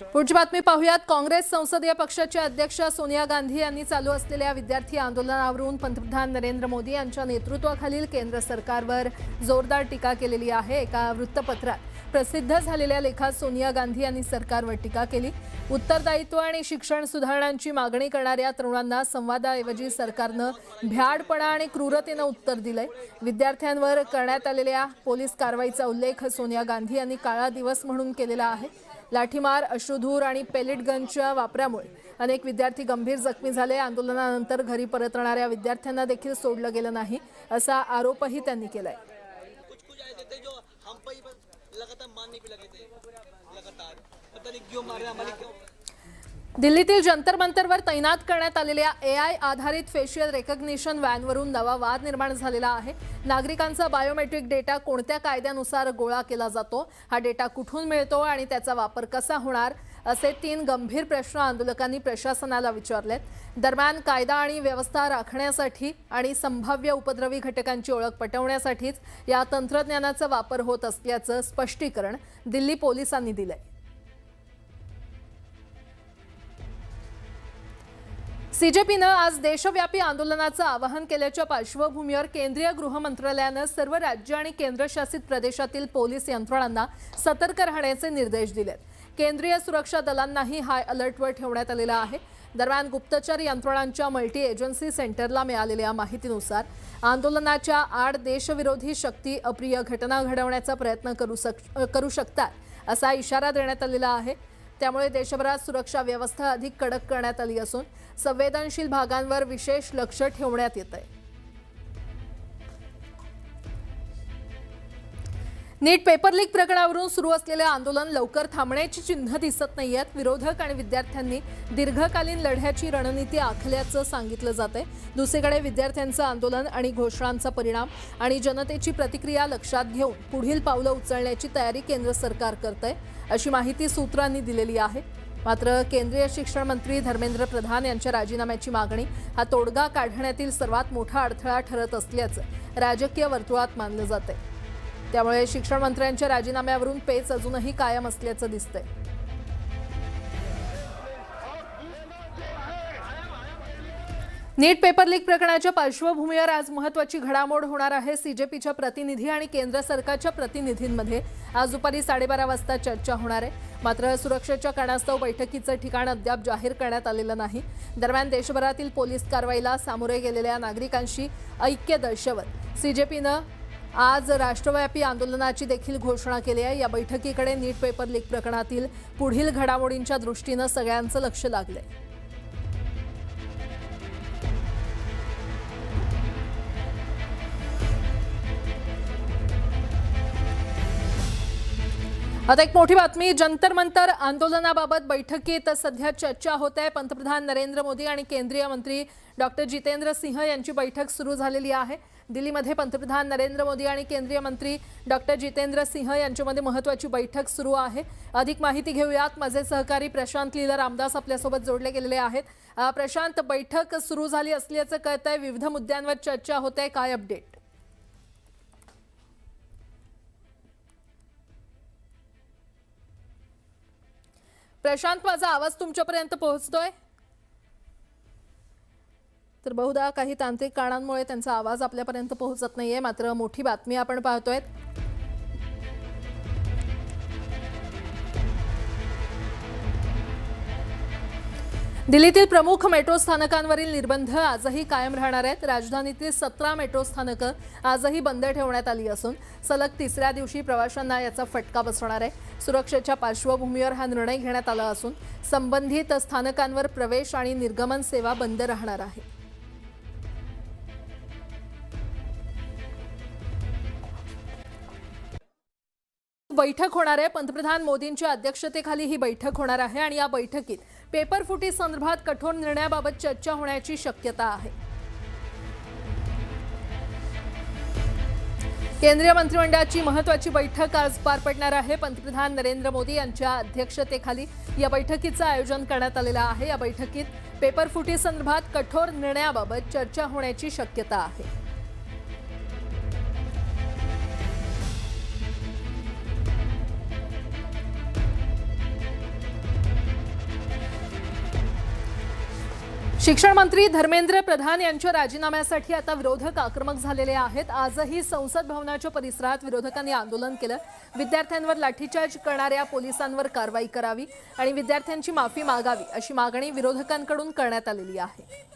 पुढची बातमी पाहूयात। काँग्रेस संसदीय पक्षाच्या अध्यक्ष सोनिया गांधी यांनी चालू असलेल्या विद्यार्थी आंदोलनावरून पंतप्रधान नरेंद्र मोदी यांच्या नेतृत्वाखालील केंद्र सरकारवर जोरदार टीका केलेली आहे। एका वृत्तपत्रात प्रसिद्ध झालेल्या लेखात सोनिया गांधी यांनी सरकारवर टीका केली। उत्तरदायित्व आणि शिक्षण सुधारणांची मागणी करणाऱ्या तरुणांना संवादाऐवजी सरकारनं भ्याडपणा आणि क्रूरतेने उत्तर दिलंय। विद्यार्थ्यांवर करण्यात आलेल्या पोलीस कारवाईचा उल्लेख सोनिया गांधी यांनी काळा दिवस म्हणून केलेला आहे। लाठीमार, अश्रुधूर आणि पेलेट गनच्या वापरामुळे अनेक विद्यार्थी गंभीर जखमी झाले। आंदोलनानंतर घरी परतणाऱ्या विद्यार्थ्यांना देखील सोडलं गेलं नाही, असा आरोपही त्यांनी केलाय। दिल्लीतील जंतर मंतरवर तैनात करण्यात आलेल्या AI आधारित फेशियल रेकग्निशन व्हॅनवरून नवा वाद निर्माण झालेला आहे। नागरिकांचा बायोमेट्रिक डेटा कोणत्या कायद्यानुसार गोळा केला जातो, हा डेटा कुठून मिळतो आणि त्याचा वापर कसा होणार, असे 3 गंभीर प्रश्न आंदोलकांनी प्रशासनाला विचारलेत। दरम्यान कायदा आणि व्यवस्था राखण्यासाठी आणि संभाव्य उपद्रवी घटकांची ओळख पटवण्यासाठीच या तंत्रज्ञानाचा वापर होत असल्याचं स्पष्टीकरण दिल्ली पोलिसांनी दिलंय। सीजेपीनं आज देशव्यापी आंदोलनाचं आवाहन केल्याच्या पार्श्वभूमीवर केंद्रीय गृह मंत्रालयानं सर्व राज्य आणि केंद्रशासित प्रदेशातील पोलीस यंत्रणांना सतर्क राहण्याचे निर्देश दिलेत। केंद्रीय सुरक्षा दलांनाही हाय अलर्टवर ठेवण्यात आलेला आहे। दरम्यान गुप्तचर यंत्रणांच्या मल्टी एजन्सी सेंटरला मिळालेल्या माहितीनुसार आंदोलनाच्या आड देशविरोधी शक्ती अप्रिय घटना घडवण्याचा प्रयत्न करू शकतात, असा इशारा देण्यात आलेला आहे। त्यामुळे देशभरात सुरक्षा व्यवस्था अधिक कडक करण्यात आली असून संवेदनशील भागांवर विशेष लक्ष ठेवण्यात येत आहे। नीट पेपर लीक प्रकरणावरून सुरू असलेले आंदोलन लवकर थांबण्याची चिन्ह दिसत नाहीयेत। विरोधक आणि विद्यार्थ्यांनी दीर्घकालीन लढ्याची रणनीती आखल्याचं सांगितलं जातंय। दुसरीकडे विद्यार्थ्यांचं आंदोलन आणि घोषणांचा परिणाम आणि जनतेची प्रतिक्रिया लक्षात घेऊन पुढील पावलं उचलण्याची तयारी केंद्र सरकार करतंय, अशी माहिती सूत्रांनी दिलेली आहे। मात्र केंद्रीय शिक्षण मंत्री धर्मेंद्र प्रधान यांच्या राजीनाम्याची मागणी हा तोडगा काढण्यातील सर्वात मोठा अडथळा ठरत असल्याचं राजकीय वर्तुळात मानलं जातंय। त्यामुळे शिक्षण मंत्र्यांच्या राजीनाम्यावरून पेच अजूनही कायम असल्याचं दिसतंय। नीट पेपर लीक प्रकरणाच्या पार्श्वभूमीवर आज महत्त्वाची घडामोड होणार आहे। सीजेपीच्या प्रतिनिधी आणि केंद्र सरकारच्या प्रतिनिधींमध्ये आज दुपारी 12:30 वाजता चर्चा होणार आहे। मात्र सुरक्षेच्या कारणास्तव बैठकीचं ठिकाण अद्याप जाहीर करण्यात आलेलं नाही। दरम्यान देशभरातील पोलीस कारवाईला सामोरे गेलेल्या नागरिकांशी ऐक्य दर्शवत सीजेपीनं आज राष्ट्रव्यापी आंदोलनाची देखील घोषणा केली आहे। या बैठकीकडे नीट पेपर लीक प्रकरणातील पुढील घडामोडींच्या दृष्टीनं सगळ्यांचं लक्ष लागलंय। आता एक मोठी बातमी, जंतर मंतर आंदोलनाबाबत बैठकीत सध्या चर्चा होत आहे। पंतप्रधान नरेंद्र मोदी आणि केंद्रीय मंत्री डॉक्टर जितेंद्र सिंह यांची बैठक सुरू झालेली आहे। दिल्लीमध्ये पंतप्रधान नरेंद्र मोदी आणि केंद्रीय मंत्री डॉक्टर जितेंद्र सिंह यांच्यामध्ये महत्त्वाची बैठक सुरू आहे। अधिक माहिती घेऊयात। माझे सहकारी प्रशांत लीला रामदास आपल्यासोबत जोडले गेलेले आहेत। प्रशांत, बैठक सुरू झाली असल्याचं कळतंय, विविध मुद्द्यांवर चर्चा होत आहे, काय अपडेट? प्रशांत, माझा आवाज तुमच्यापर्यंत पोहोचतोय? तर बहुधा काही तांत्रिक कारणांमुळे त्यांचा आवाज आपल्यापर्यंत पोहोचत नाहीये। मात्र मोठी बातमी आपण पाहतोय। दिल्लीतील प्रमुख मेट्रो स्थानकांवरील निर्बंध आजही कायम राहणार आहेत। राजधानीतील 17 मेट्रो स्थानकं आजही बंद ठेवण्यात आली असून सलग 3ऱ्या दिवशी प्रवाशांना याचा फटका बसणार आहे। सुरक्षेच्या पार्श्वभूमीवर हा निर्णय घेण्यात आला असून संबंधित स्थानकांवर प्रवेश आणि निर्गमन सेवा बंद राहणार आहे। बैठक होणार आहे। पंतप्रधान मोदींच्या अध्यक्षतेखाली ही बैठक होणार आहे आणि या बैठकीत पेपर फुटी संदर्भात कठोर निर्णयाबाबत चर्चा होण्याची शक्यता आहे। केंद्रीय मंत्रिमंडळाची महत्त्वाची बैठक आज पार पडणार आहे। पंतप्रधान नरेंद्र मोदी यांच्या अध्यक्षतेखाली या बैठकीचं आयोजन करण्यात आलेलं आहे। या बैठकीत पेपर फुटी संदर्भात कठोर निर्णयाबाबत चर्चा होण्याची शक्यता आहे। शिक्षण मंत्री धर्मेंद्र प्रधान यांच्या राजीनाम्यासाठी आता विरोधक आक्रमक झालेले आहेत। आजही संसद भवनाच्या परिसरात विरोधकांनी आंदोलन केलं। विद्यार्थ्यांवर लाठीचार्ज करणाऱ्या पोलिसांवर कारवाई करावी आणि विद्यार्थ्यांची माफी मागावी अशी मागणी विरोधकांकडून करण्यात आलेली आहे।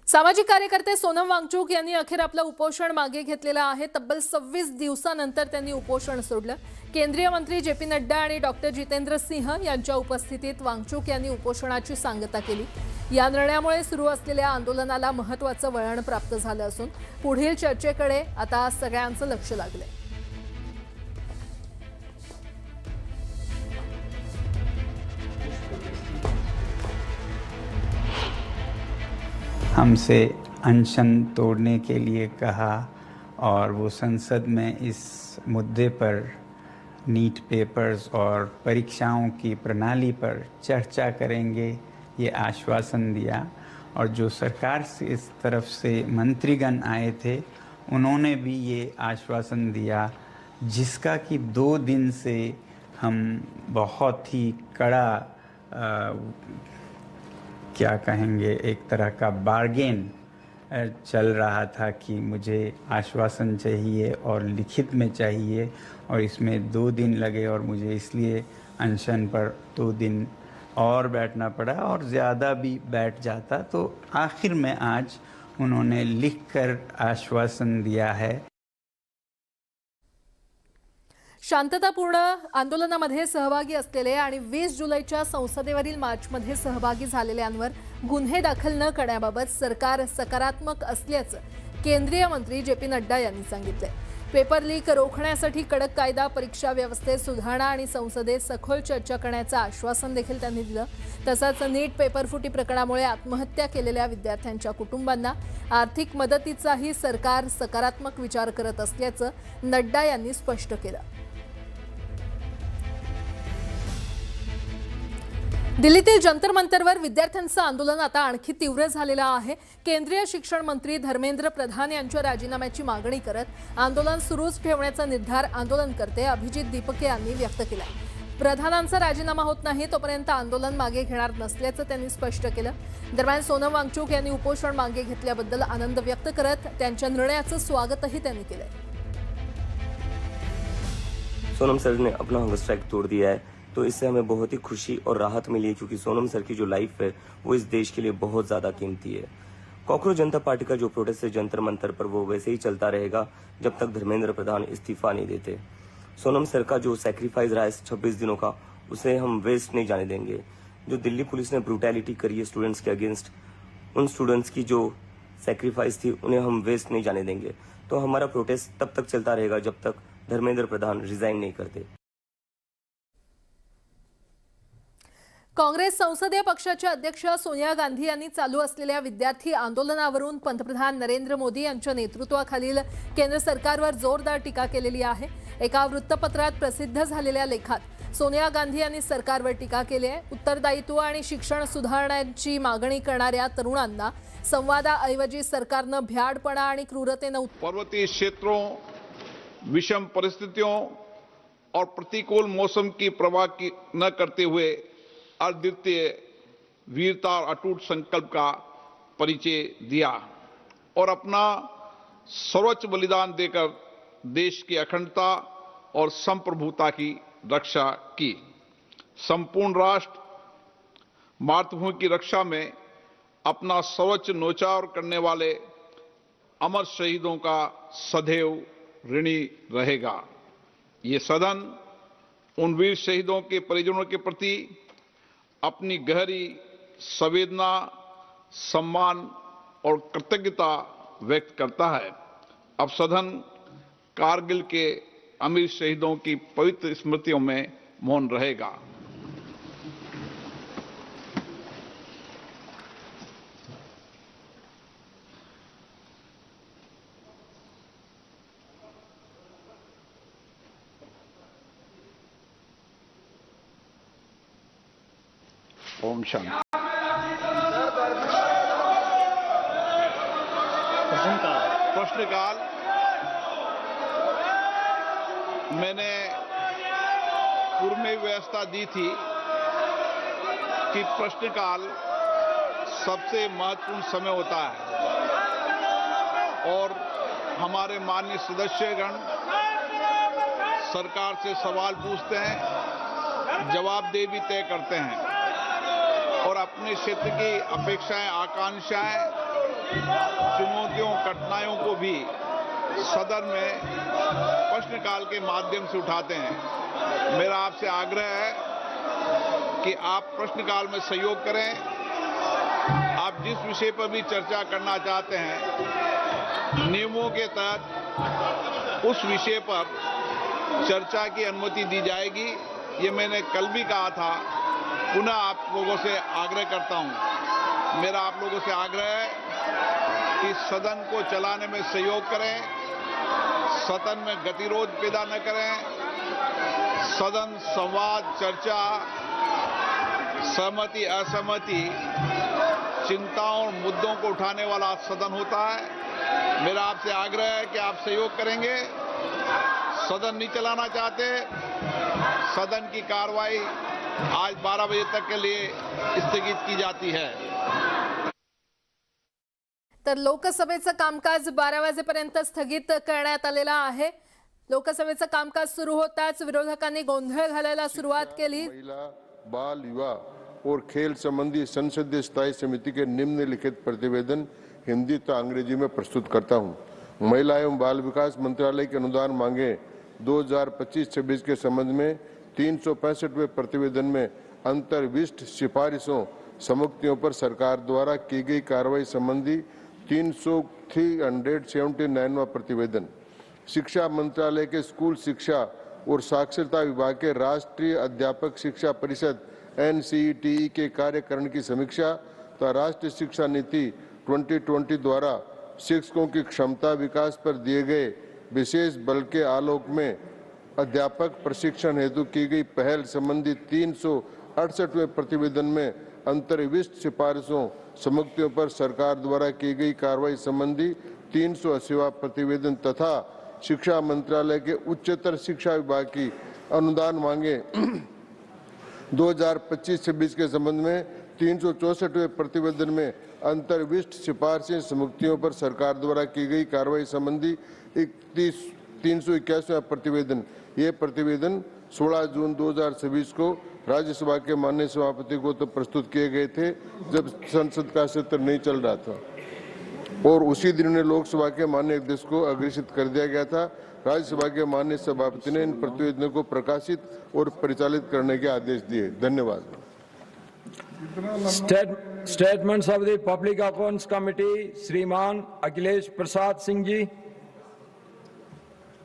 सामाजिक कार्यकर्ते सोनम वांगचूक यांनी अखेर आपलं उपोषण मागे घेतलेलं आहे। तब्बल 26 दिवसांनंतर त्यांनी उपोषण सोडलं। केंद्रीय मंत्री जे.पी. नड्डा आणि डॉक्टर जितेंद्र सिंह यांच्या उपस्थितीत वांगचूक यांनी उपोषणाची सांगता केली। या निर्णयामुळे सुरू असलेल्या आंदोलनाला महत्त्वाचं वळण प्राप्त झालं असून पुढील चर्चेकडे आता सगळ्यांचं लक्ष लागलंय। हमसे अनशन तोड़ने के लिए कहा और वो संसद में इस मुद्दे पर नीट पेपर्स और परीक्षाओं की प्रणाली पर चर्चा करेंगे ये आश्वासन दिया। और जो सरकार से इस तरफ से मंत्रीगण आए थे उन्होंने भी ये आश्वासन दिया, जिसका कि 2 दिन से हम बहुत ही कड़ा क्या कहेंगे, एक तरह का बार्गेन चल रहा था कि मुझे आश्वासन चाहिए और लिखित में चाहिए, और इसमें 2 दिन लगे और मुझे इसलिए अनशन पर 2 दिन और बैठना पड़ा। और ज़्यादा भी बैठ जाता तो आखिर में आज उन्होंने लिखकर आश्वासन दिया है। शांततापूर्ण आंदोलनामध्ये सहभागी असलेले आणि 20 जुलैच्या संसदेवरील मार्चमध्ये सहभागी झालेल्यांवर गुन्हे दाखल न करण्याबाबत सरकार सकारात्मक असल्याचं केंद्रीय मंत्री जे.पी. नड्डा यांनी सांगितले। पेपर लीक रोखण्यासाठी कडक कायदा, परीक्षा व्यवस्थेत सुधारणा आणि संसदेत सखोल चर्चा करण्याचं आश्वासन देखील त्यांनी दिलं। तसंच नीट पेपरफुटी प्रकरणामुळे आत्महत्या केलेल्या विद्यार्थ्यांच्या कुटुंबांना आर्थिक मदतीचाही सरकार सकारात्मक विचार करत असल्याचं नड्डा यांनी स्पष्ट केलं। दिल्लीतील जंतर मंतरवर विद्यार्थ्यांचं आंदोलन आता आणखी तीव्र झालेलं आहे। केंद्रीय शिक्षण मंत्री धर्मेंद्र प्रधान यांच्या राजीनाम्याची मागणी करत आंदोलन सुरूच ठेवण्याचा निर्धार आंदोलनकर्ते अभिजित दीपके यांनी व्यक्त केला। प्रधानांचा राजीनामा होत नाही तोपर्यंत आंदोलन मागे घेणार नसल्याचं त्यांनी स्पष्ट केलं। दरम्यान सोनम वांगचूक यांनी उपोषण मागे घेतल्याबद्दल आनंद व्यक्त करत त्यांच्या निर्णयाचं स्वागतही त्यांनी केलं। सोनम सर ने अपना हंगर स्ट्राइक तोड़ दिया है, तो इससे हमें बहुत ही खुशी और राहत मिली है, क्योंकि सोनम सर की जो लाइफ है वो इस देश के लिए बहुत ज्यादा कीमती है। कॉकरोच जनता पार्टी का जो प्रोटेस्ट है जंतर मंतर पर, वो वैसे ही चलता रहेगा जब तक धर्मेंद्र प्रधान इस्तीफा नहीं देते। सोनम सर का जो सैक्रिफाइस रहा है 26 दिनों का, उसे हम वेस्ट नहीं जाने देंगे। जो दिल्ली पुलिस ने ब्रूटैलिटी करी है स्टूडेंट्स के अगेंस्ट, उन स्टूडेंट्स की जो सैक्रिफाइस थी उन्हें हम वेस्ट नहीं जाने देंगे। तो हमारा प्रोटेस्ट तब तक चलता रहेगा जब तक धर्मेंद्र प्रधान रिजाइन नहीं करते। काँग्रेस संसदीय पक्षाच्या अध्यक्ष सोनिया गांधी यांनी चालू असलेल्या विद्यार्थी आंदोलनावरून पंतप्रधान नरेंद्र मोदी यांच्या नेतृत्वाखालील केंद्र सरकारवर जोरदार टीका केलेली आहे। एका वृत्तपत्रात प्रसिद्ध झालेल्या लेखात सोनिया गांधी यांनी सरकारवर टीका केली आहे। उत्तरदायित्व आणि शिक्षण सुधारण्याची मागणी करणाऱ्या तरुणांना संवादाऐवजी सरकारने भ्याडपणा आणि क्रूरतेने पर्वतीय क्षेत्रों, विषम परिस्थितियों और प्रतिकूल मौसम की परवाह न करते हुए अद्वितीय वीरता और अटूट संकल्प का परिचय दिया और अपना सर्वोच्च बलिदान देकर देश की अखंडता और संप्रभुता की रक्षा की। संपूर्ण राष्ट्र मातृभूमि की रक्षा में अपना सर्वोच्च न्योछावर करने वाले अमर शहीदों का सदैव ऋणी रहेगा। ये सदन उन वीर शहीदों के परिजनों के प्रति अपनी गहरी संवेदना, सम्मान और कृतज्ञता व्यक्त करता है। अब सदन कारगिल के अमीर शहीदों की पवित्र स्मृतियों में मौन रहेगा। ओम शांति। प्रश्नकाल। मैंने पूर्व में व्यवस्था दी थी कि प्रश्नकाल सबसे महत्वपूर्ण समय होता है और हमारे माननीय सदस्यगण सरकार से सवाल पूछते हैं, जवाबदेही भी तय करते हैं और अपने क्षेत्र की अपेक्षाएं, आकांक्षाएं, चुनौतियों, कठिनाइयों को भी सदन में प्रश्नकाल के माध्यम से उठाते हैं। मेरा आपसे आग्रह है कि आप प्रश्नकाल में सहयोग करें। आप जिस विषय पर भी चर्चा करना चाहते हैं, नियमों के तहत उस विषय पर चर्चा की अनुमति दी जाएगी। ये मैंने कल भी कहा था, पुनः आप लोगों से आग्रह करता हूं। मेरा आप लोगों से आग्रह है कि सदन को चलाने में सहयोग करें, सदन में गतिरोध पैदा न करें। सदन संवाद, चर्चा, सहमति, असहमति, चिंताओं और मुद्दों को उठाने वाला सदन होता है। मेरा आपसे आग्रह है कि आप सहयोग करेंगे। सदन नहीं चलाना चाहते, सदन की कार्रवाई आज 12 बजे तक के लिए स्थगित की जाती है। तर लोकसभेचं कामकाज 12 वाजेपर्यंत स्थगित करण्यात आलेलं आहे। लोकसभेचं कामकाज सुरू होताच विरोधकांनी गोंधळ घालायला सुरुवात केली। महिला, बाल, युवा और खेल संबंधी संसदीय स्थायी समिति के निम्नलिखित प्रतिवेदन हिंदी तथा अंग्रेजी में प्रस्तुत करता हूं। महिला एवं बाल विकास मंत्रालय के अनुदान मांगे 2025-26 के संबंध में 365वें प्रतिवेदन में अंतर्विष्ट सिफारिशों समुक्तियों पर सरकार द्वारा की गई कार्रवाई संबंधी 379वां प्रतिवेदन, शिक्षा मंत्रालय के स्कूल शिक्षा और साक्षरता विभाग के राष्ट्रीय अध्यापक शिक्षा परिषद NCETE के कार्यकारिणी की समीक्षा तथा राष्ट्रीय शिक्षा नीति 2020 द्वारा शिक्षकों की क्षमता विकास पर दिए गए विशेष बल के आलोक में अध्यापक प्रशिक्षण हेतु की गई पहल संबंधी 368वें प्रतिवेदन में अंतर्विष्ट सिफारिशों समुक्तियों पर सरकार द्वारा की गई कार्रवाई संबंधी 380वां प्रतिवेदन तथा शिक्षा मंत्रालय के उच्चतर शिक्षा विभाग की अनुदान मांगे 2025-26 के संबंध में 364वें प्रतिवेदन में अंतर्विष्ट सिफारिशें समुक्तियों पर सरकार द्वारा की गई कार्रवाई संबंधी 381वां प्रतिवेदन। ये प्रतिवेदन 16 जून 2026 को राज्यसभा के माननीय सभापति को तो प्रस्तुत किए गए थे जब संसद का सत्र नहीं चल रहा था, और उसी दिन उन्हें लोकसभा के माननीय अध्यक्ष को अग्रेषित कर दिया गया था। राज्यसभा के माननीय सभापति ने इन प्रतिवेदनों को प्रकाशित और परिचालित करने के आदेश दिए। धन्यवाद। Statements of the Public Accounts Committee, श्रीमान अखिलेश प्रसाद सिंह जी।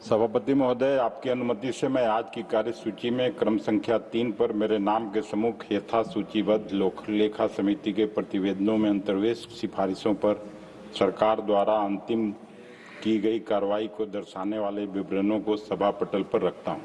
सभापति महोदय, आपकी अनुमति से मैं आज की कार्यसूची में क्रम संख्या 3 पर मेरे नाम के सम्मुख यथा सूचीबद्ध लोक लेखा समिति के प्रतिवेदनों में अंतर्विष्ट सिफारिशों पर सरकार द्वारा अंतिम की गई कार्रवाई को दर्शाने वाले विवरणों को सभा पटल पर रखता हूं।